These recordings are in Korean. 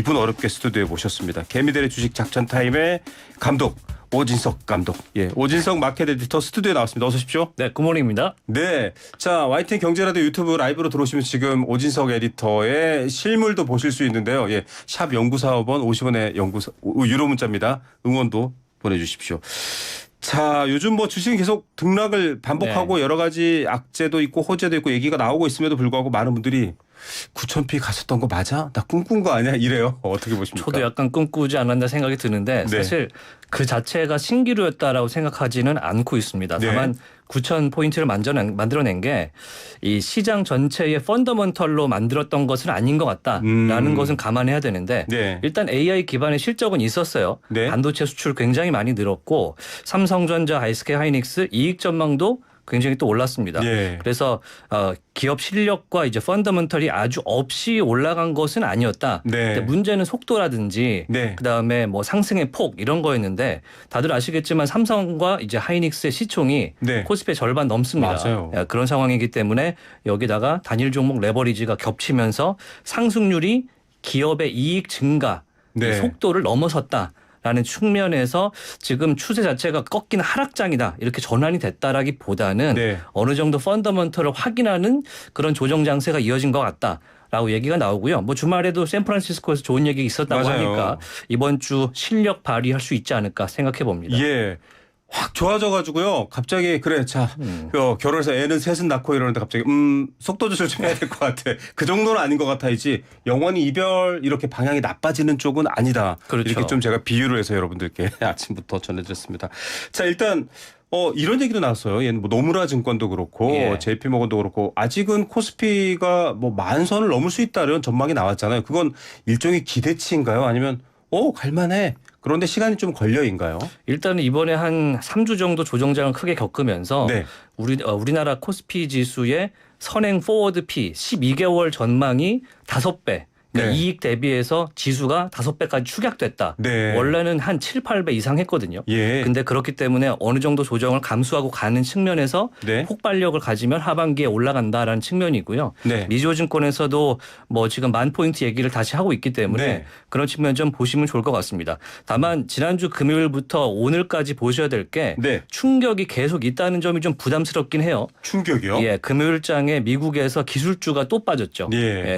이분 어렵게 스튜디오에 모셨습니다. 개미들의 주식 작전 타임의 감독 오진석 감독. 예, 오진석 마켓 에디터 스튜디오에 나왔습니다. 어서 오십시오. 네, 굿모닝입니다. 네, 자 YTN 경제라디오 유튜브 라이브로 들어오시면 지금 오진석 에디터의 실물도 보실 수 있는데요. 예, 샵 연구사업원 50원의 유료 문자입니다. 응원도 보내주십시오. 자, 요즘 뭐 주식은 계속 등락을 반복하고 여러 가지 악재도 있고 호재도 있고 얘기가 나오고 있음에도 불구하고 많은 분들이 9,000피 갔었던 거 맞아? 나 꿈꾼 거 아니야? 이래요. 어떻게 보십니까? 저도 약간 꿈꾸지 않았나 생각이 드는데 사실 그 자체가 신기루였다라고 생각하지는 않고 있습니다. 다만 9,000포인트를 만들어낸 게 이 시장 전체의 펀더먼털로 만들었던 것은 아닌 것 같다라는 것은 감안해야 되는데 일단 AI 기반의 실적은 있었어요. 반도체 수출 굉장히 많이 늘었고 삼성전자, SK 하이닉스 이익 전망도 굉장히 또 올랐습니다. 그래서 기업 실력과 이제 펀더먼털이 아주 없이 올라간 것은 아니었다. 근데 문제는 속도라든지 그다음에 뭐 상승의 폭 이런 거였는데 다들 아시겠지만 삼성과 이제 하이닉스의 시총이 코스피의 절반 넘습니다. 맞아요. 그런 상황이기 때문에 여기다가 단일 종목 레버리지가 겹치면서 상승률이 기업의 이익 증가 속도를 넘어섰다. 라는 측면에서 지금 추세 자체가 꺾이는 하락장이다 이렇게 전환이 됐다라기보다는 어느 정도 펀더먼털을 확인하는 그런 조정 장세가 이어진 것 같다라고 얘기가 나오고요. 뭐 주말에도 샌프란시스코에서 좋은 얘기 있었다고 하니까 이번 주 실력 발휘할 수 있지 않을까 생각해 봅니다. 예. 확 좋아져가지고요. 갑자기 그래 자 결혼해서 애는 셋은 낳고 이러는데 갑자기 속도 조절 좀 해야 될 것 같아. 그 정도는 아닌 것 같아야지 영원히 이별 이렇게 방향이 나빠지는 쪽은 아니다. 이렇게 좀 제가 비유를 해서 여러분들께 아침부터 전해드렸습니다. 자 일단 이런 얘기도 나왔어요. 얘는 뭐 노무라 증권도 그렇고 JP모건도 그렇고 아직은 코스피가 뭐 10,000선을 넘을 수 있다 이런 전망이 나왔잖아요. 그건 일종의 기대치인가요? 아니면 갈만해. 그런데 시간이 좀 걸려인가요? 일단은 이번에 한 3주 정도 조정장을 크게 겪으면서 우리나라 코스피 지수의 선행 포워드 P 12개월 전망이 5배. 그러니까 이익 대비해서 지수가 5배까지 축약됐다. 원래는 한 7, 8배 이상 했거든요. 근데 그렇기 때문에 어느 정도 조정을 감수하고 가는 측면에서 폭발력을 가지면 하반기에 올라간다라는 측면이고요. 미주증권에서도 뭐 지금 10,000포인트 얘기를 다시 하고 있기 때문에 그런 측면 좀 보시면 좋을 것 같습니다. 다만 지난주 금요일부터 오늘까지 보셔야 될 게 충격이 계속 있다는 점이 좀 부담스럽긴 해요. 충격이요? 예, 금요일장에 미국에서 기술주가 또 빠졌죠.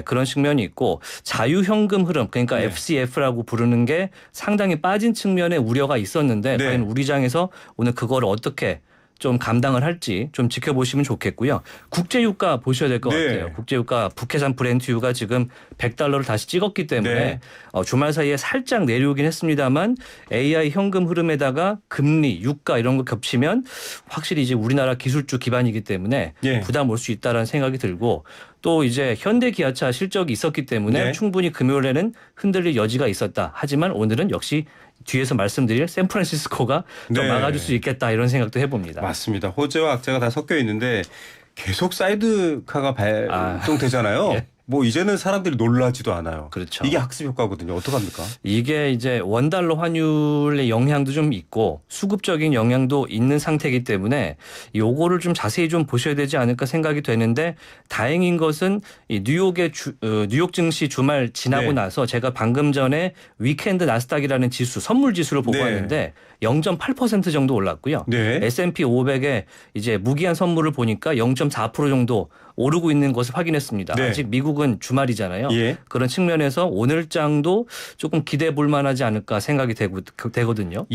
그런 측면이 있고 자유현금 흐름 그러니까 FCF라고 부르는 게 상당히 빠진 측면에 우려가 있었는데 과연 우리 장에서 오늘 그걸 어떻게 좀 감당을 할지 좀 지켜보시면 좋겠고요. 국제유가 보셔야 될 것 같아요. 국제유가 북해산 브렌트유가 지금 $100를 다시 찍었기 때문에 주말 사이에 살짝 내려오긴 했습니다만 AI 현금 흐름에다가 금리, 유가 이런 거 겹치면 확실히 이제 우리나라 기술주 기반이기 때문에 부담 올 수 있다라는 생각이 들고 또 이제 현대기아차 실적이 있었기 때문에 충분히 금요일에는 흔들릴 여지가 있었다. 하지만 오늘은 역시 뒤에서 말씀드릴 샌프란시스코가 좀 막아줄 수 있겠다 이런 생각도 해봅니다. 맞습니다. 호재와 악재가 다 섞여 있는데 계속 사이드카가 발동되잖아요. 뭐 이제는 사람들이 놀라지도 않아요. 그렇죠. 이게 학습 효과거든요. 어떡합니까? 이게 이제 원달러 환율의 영향도 좀 있고 수급적인 영향도 있는 상태이기 때문에 요거를 좀 자세히 좀 보셔야 되지 않을까 생각이 되는데 다행인 것은 이 뉴욕 증시 주말 지나고 나서 제가 방금 전에 위켄드 나스닥이라는 지수 선물 지수를 보고 왔는데 0.8% 정도 올랐고요. S&P 500에 이제 무기한 선물을 보니까 0.4% 정도 오르고 있는 것을 확인했습니다. 아직 미국은 주말이잖아요. 그런 측면에서 오늘장도 조금 기대해 볼 만하지 않을까 생각이 되거든요.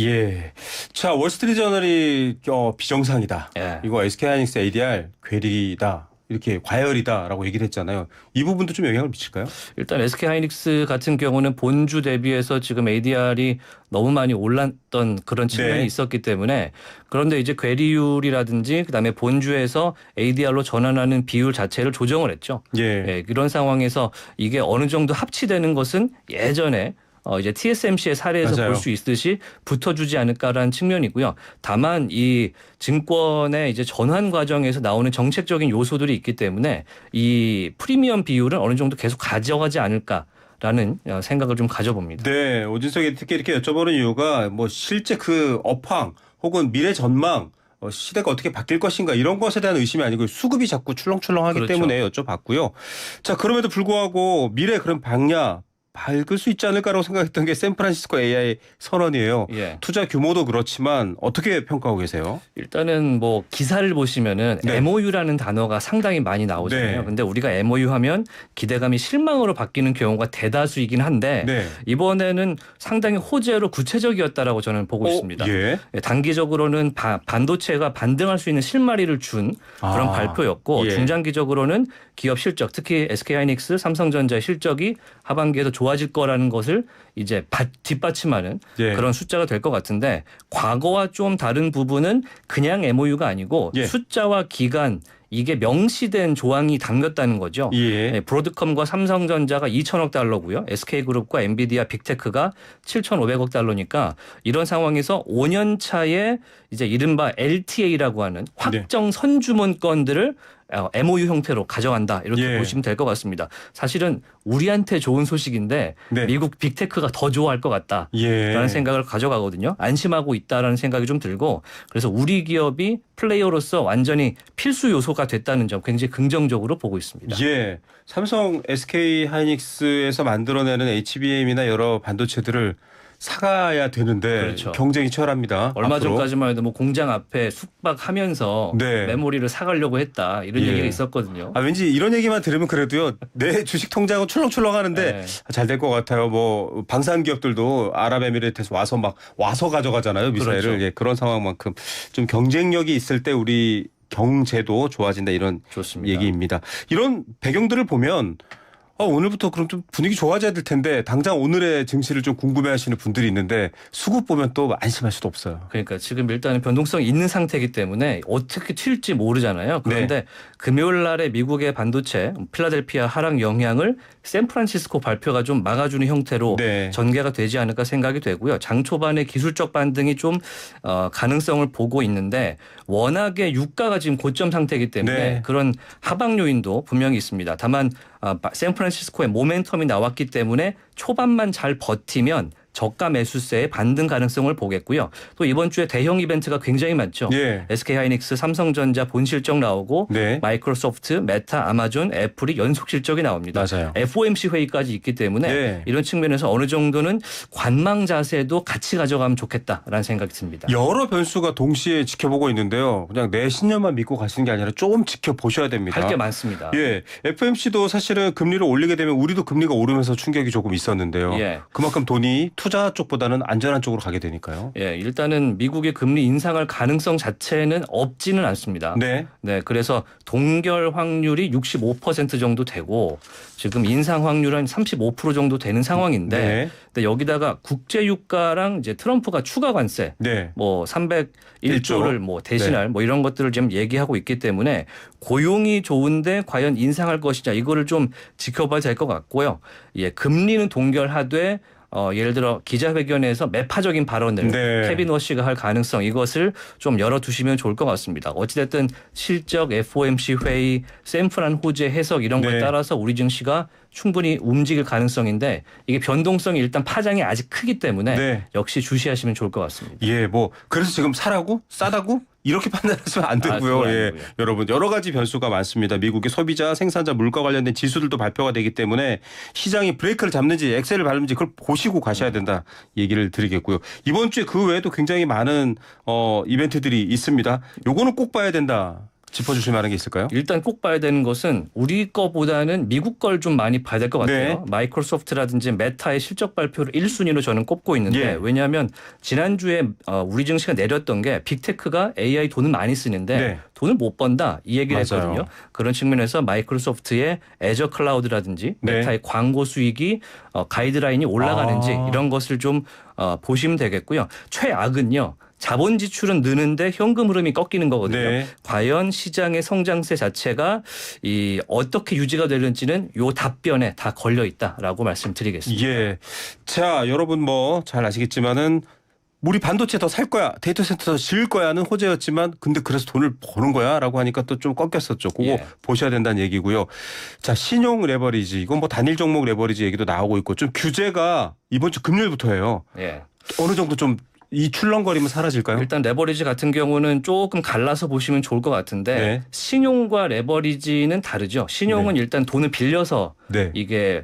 자, 월스트리트저널이 비정상이다. 이거 SK하이닉스 ADR 괴리다. 이렇게 과열이다라고 얘기를 했잖아요. 이 부분도 좀 영향을 미칠까요? 일단 SK하이닉스 같은 경우는 본주 대비해서 지금 ADR이 너무 많이 올랐던 그런 측면이 있었기 때문에 그런데 이제 괴리율이라든지 그다음에 본주에서 ADR로 전환하는 비율 자체를 조정을 했죠. 이런 상황에서 이게 어느 정도 합치되는 것은 예전에 이제 TSMC의 사례에서 볼 수 있듯이 붙어주지 않을까라는 측면이고요. 다만 이 증권의 이제 전환 과정에서 나오는 정책적인 요소들이 있기 때문에 이 프리미엄 비율은 어느 정도 계속 가져가지 않을까라는 생각을 좀 가져봅니다. 오진석이 특히 이렇게 여쭤보는 이유가 뭐 실제 그 업황 혹은 미래 전망 시대가 어떻게 바뀔 것인가 이런 것에 대한 의심이 아니고 수급이 자꾸 출렁출렁하기 때문에 여쭤봤고요. 자, 그럼에도 불구하고 미래 그런 밝을 수 있지 않을까라고 생각했던 게 샌프란시스코 AI 선언이에요. 예. 투자 규모도 그렇지만 어떻게 평가하고 계세요? 일단은 뭐 기사를 보시면은 네. MOU라는 단어가 상당히 많이 나오잖아요. 네. 근데 우리가 MOU 하면 기대감이 실망으로 바뀌는 경우가 대다수이긴 한데 네. 이번에는 상당히 호재로 구체적이었다라고 저는 보고 있습니다. 예. 단기적으로는 반도체가 반등할 수 있는 실마리를 준 그런 발표였고 예. 중장기적으로는 기업 실적, 특히 SK하이닉스, 삼성전자의 실적이 하반기에도 좋아질 거라는 것을 이제 뒷받침하는 예. 그런 숫자가 될 것 같은데 과거와 좀 다른 부분은 그냥 MOU가 아니고 예. 숫자와 기간 이게 명시된 조항이 담겼다는 거죠. 예. 네, 브로드컴과 삼성전자가 2천억 달러고요. SK그룹과 엔비디아 빅테크가 7,500억 달러니까 이런 상황에서 5년 차에 이제 이른바 LTA라고 하는 확정 선주문 건들을 MOU 형태로 가져간다 이렇게 보시면 될 것 같습니다. 사실은 우리한테 좋은 소식인데 미국 빅테크가 더 좋아할 것 같다라는 생각을 가져가거든요. 안심하고 있다라는 생각이 좀 들고 그래서 우리 기업이 플레이어로서 완전히 필수 요소가 됐다는 점 굉장히 긍정적으로 보고 있습니다. 예, 삼성 SK 하이닉스에서 만들어내는 HBM이나 여러 반도체들을 사가야 되는데 그렇죠. 경쟁이 치열합니다. 얼마 앞으로. 전까지만 해도 뭐 공장 앞에 숙박하면서 메모리를 사가려고 했다 이런 얘기가 있었거든요. 왠지 이런 얘기만 들으면 그래도요 내 주식 통장은 출렁출렁하는데 잘 될 것 같아요. 뭐 방산 기업들도 아랍에미레이트에서 와서 가져가잖아요 미사일을. 그렇죠. 예, 그런 상황만큼 좀 경쟁력이 있을 때 우리 경제도 좋아진다 이런 좋습니다. 얘기입니다. 이런 배경들을 보면. 오늘부터 그럼 좀 분위기 좋아져야 될 텐데 당장 오늘의 증시를 좀 궁금해하시는 분들이 있는데 수급 보면 또 안심할 수도 없어요. 그러니까 지금 일단은 변동성이 있는 상태이기 때문에 어떻게 튈지 모르잖아요. 그런데 금요일 날에 미국의 반도체 필라델피아 하락 영향을 샌프란시스코 발표가 좀 막아주는 형태로 전개가 되지 않을까 생각이 되고요. 장 초반에 기술적 반등이 좀 가능성을 보고 있는데 워낙에 유가가 지금 고점 상태이기 때문에 그런 하방 요인도 분명히 있습니다. 다만 샌프란시스코의 모멘텀이 나왔기 때문에 초반만 잘 버티면 저가 매수세의 반등 가능성을 보겠고요. 또 이번 주에 대형 이벤트가 굉장히 많죠. SK하이닉스, 삼성전자 본실적 나오고 마이크로소프트, 메타, 아마존, 애플이 연속 실적이 나옵니다. 맞아요. FOMC 회의까지 있기 때문에 이런 측면에서 어느 정도는 관망 자세도 같이 가져가면 좋겠다라는 생각이 듭니다. 여러 변수가 동시에 지켜보고 있는데요. 그냥 내 신념만 믿고 가시는 게 아니라 좀 지켜보셔야 됩니다. 할 게 많습니다. FOMC도 사실은 금리를 올리게 되면 우리도 금리가 오르면서 충격이 조금 있었는데요. 그만큼 돈이 투자 쪽보다는 안전한 쪽으로 가게 되니까요. 일단은 미국의 금리 인상할 가능성 자체는 없지는 않습니다. 그래서 동결 확률이 65% 정도 되고 지금 인상 확률은 35% 정도 되는 상황인데 근데 여기다가 국제 유가랑 이제 트럼프가 추가 관세 뭐 301조를 뭐 대신할 뭐 이런 것들을 지금 얘기하고 있기 때문에 고용이 좋은데 과연 인상할 것이냐 이거를 좀 지켜봐야 될 것 같고요. 금리는 동결하되 예를 들어 기자회견에서 매파적인 발언을 케빈 워시가 할 가능성 이것을 좀 열어두시면 좋을 것 같습니다. 어찌됐든 실적, FOMC 회의, 샌프란 호재 해석 이런 거에 따라서 우리 증시가 충분히 움직일 가능성인데 이게 변동성이 일단 파장이 아직 크기 때문에 역시 주시하시면 좋을 것 같습니다. 그래서 지금 사라고? 싸다고? 이렇게 판단하시면 안 되고요. 여러분 여러 가지 변수가 많습니다. 미국의 소비자, 생산자, 물가 관련된 지수들도 발표가 되기 때문에 시장이 브레이크를 잡는지 엑셀을 밟는지 그걸 보시고 가셔야 된다 얘기를 드리겠고요. 이번 주에 그 외에도 굉장히 많은 이벤트들이 있습니다. 요거는 꼭 봐야 된다. 짚어주실 만한 게 있을까요? 일단 꼭 봐야 되는 것은 우리 거보다는 미국 걸 좀 많이 봐야 될 것 같아요. 마이크로소프트라든지 메타의 실적 발표를 1순위로 저는 꼽고 있는데 왜냐하면 지난주에 우리 증시가 내렸던 게 빅테크가 AI 돈을 많이 쓰는데 돈을 못 번다 이 얘기를 했거든요. 그런 측면에서 마이크로소프트의 애저 클라우드라든지 메타의 광고 수익이 가이드라인이 올라가는지 이런 것을 좀 보시면 되겠고요. 최악은요. 자본 지출은 느는데 현금 흐름이 꺾이는 거거든요. 과연 시장의 성장세 자체가 어떻게 유지가 되는지는 요 답변에 다 걸려 있다라고 말씀드리겠습니다. 자, 여러분 뭐 잘 아시겠지만은 우리 반도체 더 살 거야, 데이터 센터 더 지을 거야는 호재였지만 근데 그래서 돈을 버는 거야라고 하니까 또 좀 꺾였었죠. 그거 보셔야 된다는 얘기고요. 자, 신용 레버리지 이건 뭐 단일 종목 레버리지 얘기도 나오고 있고 좀 규제가 이번 주 금요일부터예요. 어느 정도 좀 이 출렁거림은 사라질까요? 일단 레버리지 같은 경우는 조금 갈라서 보시면 좋을 것 같은데 신용과 레버리지는 다르죠. 신용은 일단 돈을 빌려서 이게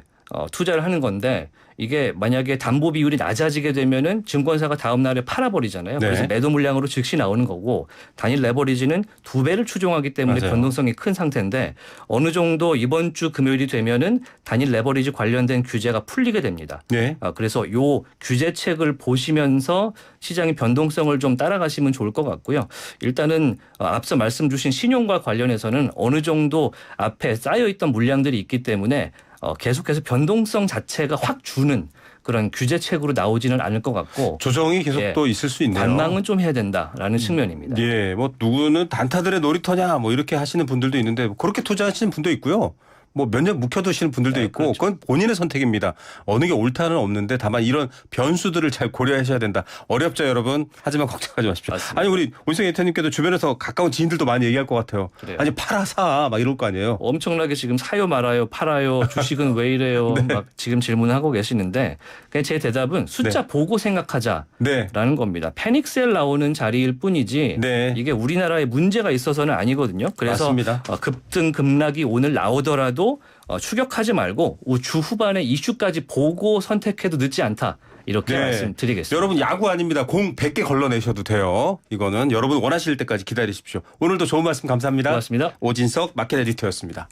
투자를 하는 건데 이게 만약에 담보 비율이 낮아지게 되면은 증권사가 다음 날에 팔아버리잖아요. 네. 그래서 매도 물량으로 즉시 나오는 거고 단일 레버리지는 2배를 추종하기 때문에 맞아요. 변동성이 큰 상태인데 어느 정도 이번 주 금요일이 되면은 단일 레버리지 관련된 규제가 풀리게 됩니다. 네. 그래서 요 규제책을 보시면서 시장의 변동성을 좀 따라가시면 좋을 것 같고요. 일단은 앞서 말씀 주신 신용과 관련해서는 어느 정도 앞에 쌓여있던 물량들이 있기 때문에 계속해서 변동성 자체가 확 주는 그런 규제책으로 나오지는 않을 것 같고 조정이 계속 또 있을 수 있네요. 관망은 좀 해야 된다라는 측면입니다. 예, 뭐 누구는 단타들의 놀이터냐 뭐 이렇게 하시는 분들도 있는데 그렇게 투자하시는 분도 있고요. 뭐 몇 년 묵혀두시는 분들도 네, 있고 그렇죠. 그건 본인의 선택입니다. 어느 게 옳다는 없는데 다만 이런 변수들을 잘 고려하셔야 된다. 어렵죠 여러분. 하지만 걱정하지 마십시오. 맞습니다. 아니 우리 온생 에디터님께도 주변에서 가까운 지인들도 많이 얘기할 것 같아요. 그래요. 아니 팔아 사 막 이럴 거 아니에요. 엄청나게 지금 사요 말아요 팔아요 주식은 왜 이래요 네. 막 지금 질문하고 계시는데 그냥 제 대답은 숫자 네. 보고 생각하자라는 네. 겁니다. 패닉셀 나오는 자리일 뿐이지 네. 이게 우리나라에 문제가 있어서는 아니거든요. 그래서 맞습니다. 급등 급락이 오늘 나오더라도 추격하지 말고 주 후반에 이슈까지 보고 선택해도 늦지 않다. 이렇게 말씀드리겠습니다. 여러분 야구 아닙니다. 공 100개 걸러내셔도 돼요. 이거는 여러분 원하실 때까지 기다리십시오. 오늘도 좋은 말씀 감사합니다. 고맙습니다. 오진석 마켓 에디터였습니다.